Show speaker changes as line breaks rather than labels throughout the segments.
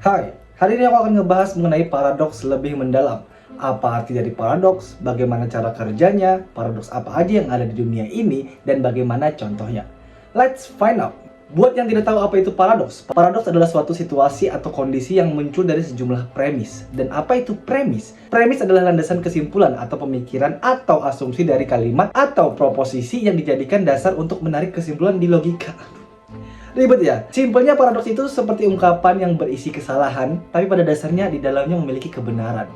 Hai, hari ini aku akan ngebahas mengenai paradoks lebih mendalam. Apa arti dari paradoks, bagaimana cara kerjanya, paradoks apa aja yang ada di dunia ini, dan bagaimana contohnya. Let's find out. Buat yang tidak tahu apa itu paradoks, paradoks adalah suatu situasi atau kondisi yang muncul dari sejumlah premis. Dan apa itu premis? Premis adalah landasan kesimpulan atau pemikiran atau asumsi dari kalimat atau proposisi yang dijadikan dasar untuk menarik kesimpulan di logika. Ribet ya? Simpelnya paradoks itu seperti ungkapan yang berisi kesalahan, tapi pada dasarnya di dalamnya memiliki kebenaran.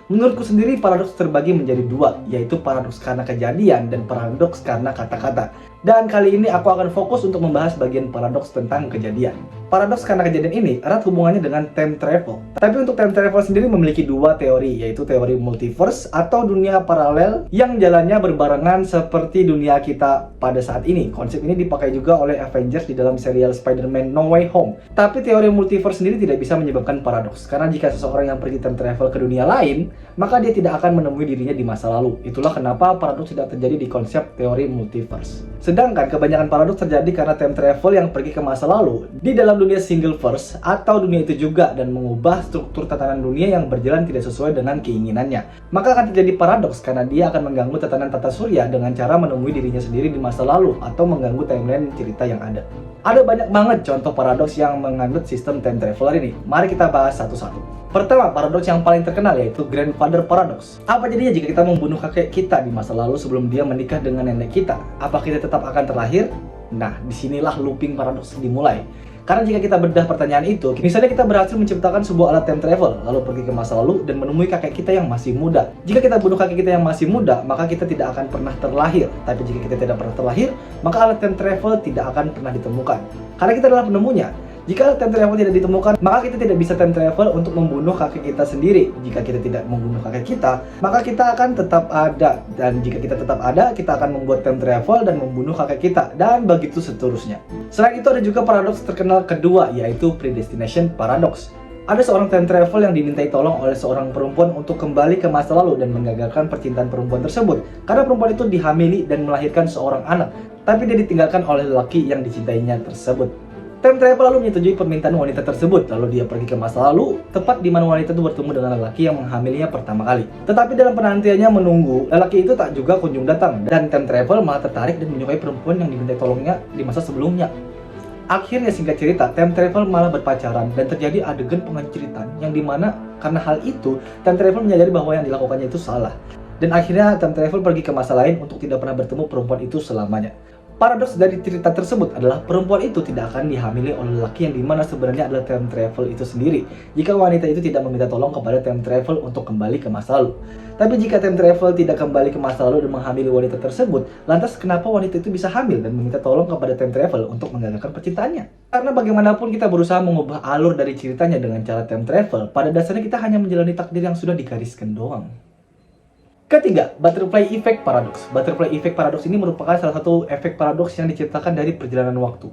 Menurutku sendiri paradoks terbagi menjadi dua, yaitu paradoks karena kejadian dan paradoks karena kata-kata. Dan kali ini aku akan fokus untuk membahas bagian paradoks tentang kejadian. Paradoks karena kejadian ini erat hubungannya dengan time travel. Tapi untuk time travel sendiri memiliki dua teori, yaitu teori multiverse atau dunia paralel yang jalannya berbarengan seperti dunia kita pada saat ini. Konsep ini dipakai juga oleh Avengers di dalam serial Spider-Man No Way Home. Tapi teori multiverse sendiri tidak bisa menyebabkan paradoks, karena jika seseorang yang pergi time travel ke dunia lain, maka dia tidak akan menemui dirinya di masa lalu. Itulah kenapa paradoks tidak terjadi di konsep teori multiverse. Sedangkan kebanyakan paradoks terjadi karena time travel yang pergi ke masa lalu di dalam dunia single verse atau dunia itu juga dan mengubah struktur tatanan dunia yang berjalan tidak sesuai dengan keinginannya. Maka akan terjadi paradoks karena dia akan mengganggu tatanan tata surya dengan cara menemui dirinya sendiri di masa lalu atau mengganggu timeline cerita yang ada. Ada banyak banget contoh paradoks yang mengandung sistem time traveler ini. Mari kita bahas satu-satu. Pertama, paradoks yang paling terkenal yaitu grandfather paradox. Apa jadinya jika kita membunuh kakek kita di masa lalu sebelum dia menikah dengan nenek kita? Apa kita tetap akan terlahir? Nah, disinilah looping paradoks dimulai. Karena jika kita bedah pertanyaan itu, misalnya kita berhasil menciptakan sebuah alat time travel, lalu pergi ke masa lalu dan menemui kakek kita yang masih muda. Jika kita bunuh kakek kita yang masih muda, maka kita tidak akan pernah terlahir. Tapi jika kita tidak pernah terlahir, maka alat time travel tidak akan pernah ditemukan. Karena kita adalah penemunya. Jika time travel tidak ditemukan, maka kita tidak bisa time travel untuk membunuh kakek kita sendiri. Jika kita tidak membunuh kakek kita, maka kita akan tetap ada. Dan jika kita tetap ada, kita akan membuat time travel dan membunuh kakek kita. Dan begitu seterusnya. Selain itu ada juga paradoks terkenal kedua, yaitu predestination paradox. Ada seorang time travel yang dimintai tolong oleh seorang perempuan untuk kembali ke masa lalu dan menggagalkan percintaan perempuan tersebut. Karena perempuan itu dihamili dan melahirkan seorang anak. Tapi dia ditinggalkan oleh lelaki yang dicintainya tersebut. Time travel lalu menyetujui permintaan wanita tersebut, lalu dia pergi ke masa lalu, tepat di mana wanita itu bertemu dengan lelaki yang menghamilinya pertama kali. Tetapi dalam penantiannya menunggu, lelaki itu tak juga kunjung datang, dan time travel malah tertarik dan menyukai perempuan yang dimintai tolongnya di masa sebelumnya. Akhirnya singkat cerita, time travel malah berpacaran dan terjadi adegan pengenceritan yang dimana karena hal itu, time travel menyadari bahwa yang dilakukannya itu salah. Dan akhirnya time travel pergi ke masa lain untuk tidak pernah bertemu perempuan itu selamanya. Paradoks dari cerita tersebut adalah perempuan itu tidak akan dihamili oleh lelaki yang dimana sebenarnya adalah time travel itu sendiri jika wanita itu tidak meminta tolong kepada time travel untuk kembali ke masa lalu. Tapi jika time travel tidak kembali ke masa lalu dan menghamili wanita tersebut, lantas kenapa wanita itu bisa hamil dan meminta tolong kepada time travel untuk menggagalkan percintaannya? Karena bagaimanapun kita berusaha mengubah alur dari ceritanya dengan cara time travel, pada dasarnya kita hanya menjalani takdir yang sudah digariskan doang. Ketiga, butterfly effect paradox. Butterfly effect paradox ini merupakan salah satu efek paradoks yang diciptakan dari perjalanan waktu.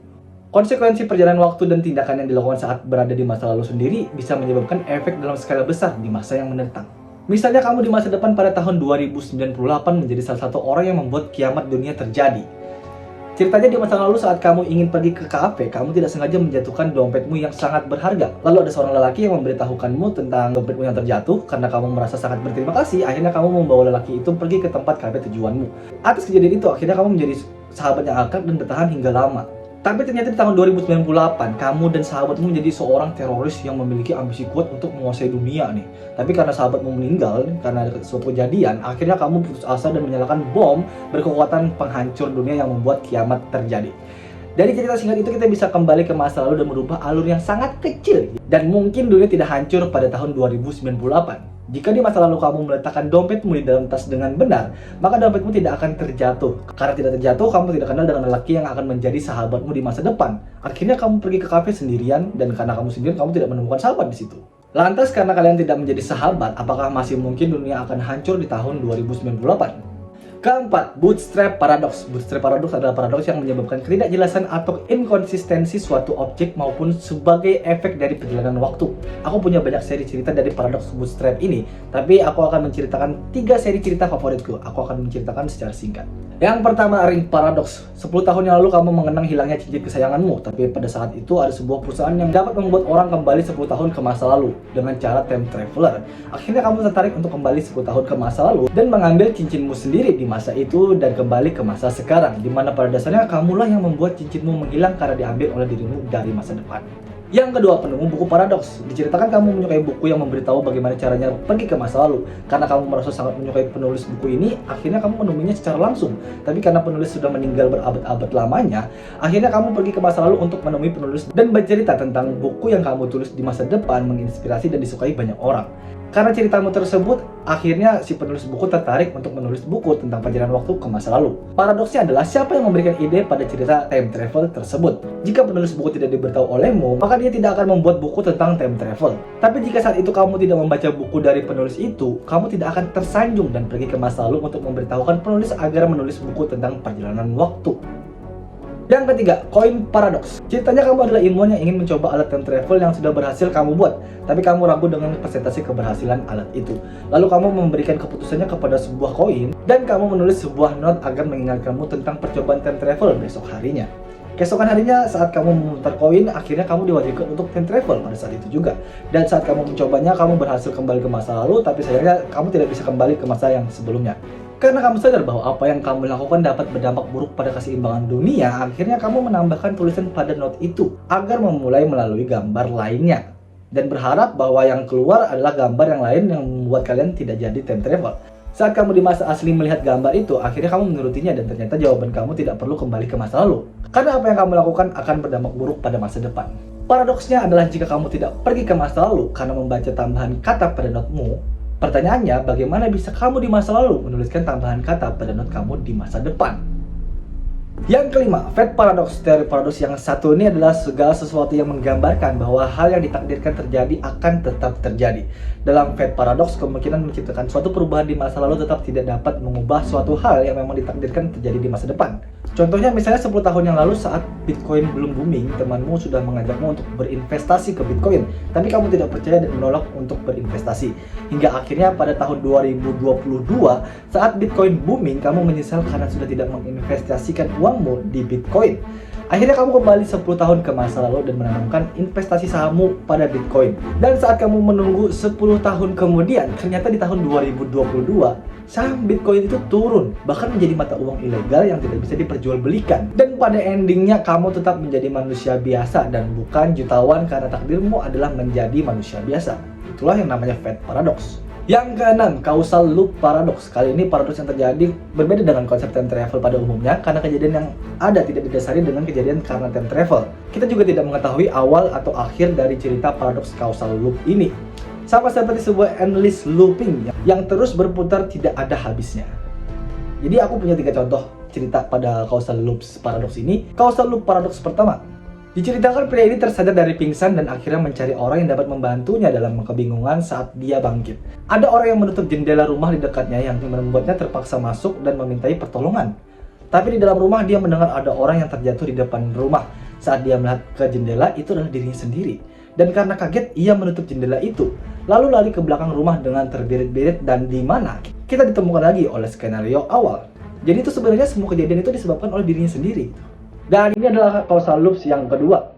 Konsekuensi perjalanan waktu dan tindakan yang dilakukan saat berada di masa lalu sendiri bisa menyebabkan efek dalam skala besar di masa yang mendatang. Misalnya kamu di masa depan pada tahun 2098 menjadi salah satu orang yang membuat kiamat dunia terjadi. Ceritanya di masa lalu saat kamu ingin pergi ke kafe, kamu tidak sengaja menjatuhkan dompetmu yang sangat berharga. Lalu ada seorang lelaki yang memberitahukanmu tentang dompetmu yang terjatuh. Karena kamu merasa sangat berterima kasih, akhirnya kamu membawa lelaki itu pergi ke tempat kafe tujuanmu. Atas kejadian itu, akhirnya kamu menjadi sahabat yang akrab dan bertahan hingga lama. Tapi ternyata di tahun 2098, kamu dan sahabatmu menjadi seorang teroris yang memiliki ambisi kuat untuk menguasai dunia nih. Tapi karena sahabatmu meninggal, karena ada suatu kejadian, akhirnya kamu putus asa dan menyalakan bom berkekuatan penghancur dunia yang membuat kiamat terjadi. Dari cerita singkat itu kita bisa kembali ke masa lalu dan merubah alur yang sangat kecil. Dan mungkin dunia tidak hancur pada tahun 2098. Jika di masa lalu kamu meletakkan dompetmu di dalam tas dengan benar, maka dompetmu tidak akan terjatuh. Karena tidak terjatuh, kamu tidak kenal dengan lelaki yang akan menjadi sahabatmu di masa depan. Akhirnya kamu pergi ke kafe sendirian, dan karena kamu sendirian, kamu tidak menemukan sahabat di situ. Lantas karena kalian tidak menjadi sahabat, apakah masih mungkin dunia akan hancur di tahun 2098? Keempat, bootstrap paradox. Bootstrap paradox adalah paradoks yang menyebabkan ketidakjelasan atau inkonsistensi suatu objek maupun sebagai efek dari perjalanan waktu. Aku punya banyak seri cerita dari paradoks bootstrap ini, tapi aku akan menceritakan 3 seri cerita favoritku. Aku akan menceritakan secara singkat. Yang pertama, ring paradox. 10 tahun yang lalu kamu mengenang hilangnya cincin kesayanganmu, tapi pada saat itu ada sebuah perusahaan yang dapat membuat orang kembali 10 tahun ke masa lalu dengan cara time traveler. Akhirnya kamu tertarik untuk kembali 10 tahun ke masa lalu dan mengambil cincinmu sendiri di masa itu dan kembali ke masa sekarang, di mana pada dasarnya kamulah yang membuat cincinmu menghilang karena diambil oleh dirimu dari masa depan. Yang kedua, penemu buku paradoks. Diceritakan kamu menyukai buku yang memberitahu bagaimana caranya pergi ke masa lalu. Karena kamu merasa sangat menyukai penulis buku ini, akhirnya kamu menemuinya secara langsung. Tapi karena penulis sudah meninggal berabad-abad lamanya, akhirnya kamu pergi ke masa lalu untuk menemui penulis dan bercerita tentang buku yang kamu tulis di masa depan, menginspirasi dan disukai banyak orang. Karena ceritamu tersebut, akhirnya si penulis buku tertarik untuk menulis buku tentang perjalanan waktu ke masa lalu. Paradoksnya adalah siapa yang memberikan ide pada cerita time travel tersebut. Jika penulis buku tidak diberitahu olehmu, maka dia tidak akan membuat buku tentang time travel. Tapi jika saat itu kamu tidak membaca buku dari penulis itu, kamu tidak akan tersanjung dan pergi ke masa lalu untuk memberitahukan penulis agar menulis buku tentang perjalanan waktu. Yang ketiga, koin paradoks. Ceritanya kamu adalah ilmuwan yang ingin mencoba alat time travel yang sudah berhasil kamu buat, tapi kamu ragu dengan persentase keberhasilan alat itu. Lalu kamu memberikan keputusannya kepada sebuah koin, dan kamu menulis sebuah not agar mengingatkanmu tentang percobaan time travel besok harinya. Keesokan harinya saat kamu memutar koin, akhirnya kamu diwajibkan untuk time travel pada saat itu juga. Dan saat kamu mencobanya, kamu berhasil kembali ke masa lalu, tapi sayangnya kamu tidak bisa kembali ke masa yang sebelumnya. Karena kamu sadar bahwa apa yang kamu lakukan dapat berdampak buruk pada keseimbangan dunia, akhirnya kamu menambahkan tulisan pada note itu agar memulai melalui gambar lainnya. Dan berharap bahwa yang keluar adalah gambar yang lain yang membuat kalian tidak jadi time travel. Saat kamu di masa asli melihat gambar itu, akhirnya kamu menurutinya dan ternyata jawaban kamu tidak perlu kembali ke masa lalu. Karena apa yang kamu lakukan akan berdampak buruk pada masa depan. Paradoksnya adalah jika kamu tidak pergi ke masa lalu karena membaca tambahan kata pada notemu, pertanyaannya, bagaimana bisa kamu di masa lalu menuliskan tambahan kata pada not kamu di masa depan? Yang kelima, fate paradox. Teori paradoks yang satu ini adalah segala sesuatu yang menggambarkan bahwa hal yang ditakdirkan terjadi akan tetap terjadi. Dalam fate paradox, kemungkinan menciptakan suatu perubahan di masa lalu tetap tidak dapat mengubah suatu hal yang memang ditakdirkan terjadi di masa depan. Contohnya misalnya 10 tahun yang lalu saat Bitcoin belum booming, temanmu sudah mengajakmu untuk berinvestasi ke Bitcoin, tapi kamu tidak percaya dan menolak untuk berinvestasi. Hingga akhirnya pada tahun 2022, saat Bitcoin booming, kamu menyesal karena sudah tidak menginvestasikan uangmu di Bitcoin. Akhirnya kamu kembali 10 tahun ke masa lalu dan menanamkan investasi sahammu pada Bitcoin. Dan saat kamu menunggu 10 tahun kemudian, ternyata di tahun 2022, saham Bitcoin itu turun, bahkan menjadi mata uang ilegal yang tidak bisa diperjualbelikan. Dan pada endingnya kamu tetap menjadi manusia biasa dan bukan jutawan karena takdirmu adalah menjadi manusia biasa. Itulah yang namanya fate paradox. Yang keenam, causal loop paradox. Kali ini paradoks yang terjadi berbeda dengan konsep time travel pada umumnya karena kejadian yang ada tidak didasari dengan kejadian karena time travel. Kita juga tidak mengetahui awal atau akhir dari cerita paradoks causal loop ini. Sama seperti sebuah endless looping yang terus berputar tidak ada habisnya. Jadi aku punya 3 contoh cerita pada causal loop paradoks ini. Causal loop paradoks pertama. Diceritakan pria ini tersadar dari pingsan dan akhirnya mencari orang yang dapat membantunya dalam kebingungan saat dia bangkit. Ada orang yang menutup jendela rumah di dekatnya yang membuatnya terpaksa masuk dan memintai pertolongan. Tapi di dalam rumah dia mendengar ada orang yang terjatuh di depan rumah. Saat dia melihat ke jendela, itu adalah dirinya sendiri. Dan karena kaget, ia menutup jendela itu. Lalu lari ke belakang rumah dengan terbirit-birit dan di mana kita ditemukan lagi oleh skenario awal. Jadi itu sebenarnya semua kejadian itu disebabkan oleh dirinya sendiri. Dan ini adalah causal loops yang kedua.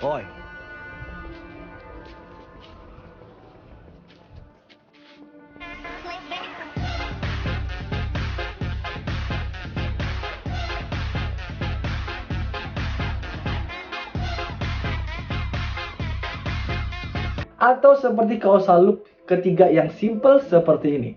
Oi. Atau seperti causal loop ketiga yang simple seperti ini.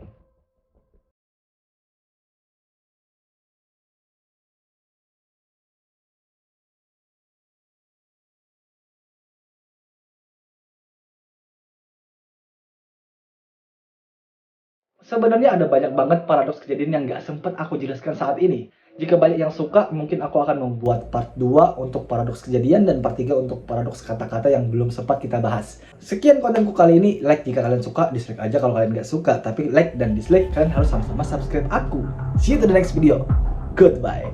Sebenarnya ada banyak banget paradoks kejadian yang nggak sempat aku jelaskan saat ini. Jika banyak yang suka, mungkin aku akan membuat part 2 untuk paradoks kejadian dan part 3 untuk paradoks kata-kata yang belum sempat kita bahas. Sekian kontenku kali ini. Like jika kalian suka, dislike aja kalau kalian nggak suka. Tapi like dan dislike, kalian harus sama-sama subscribe aku. See you to the next video. Goodbye.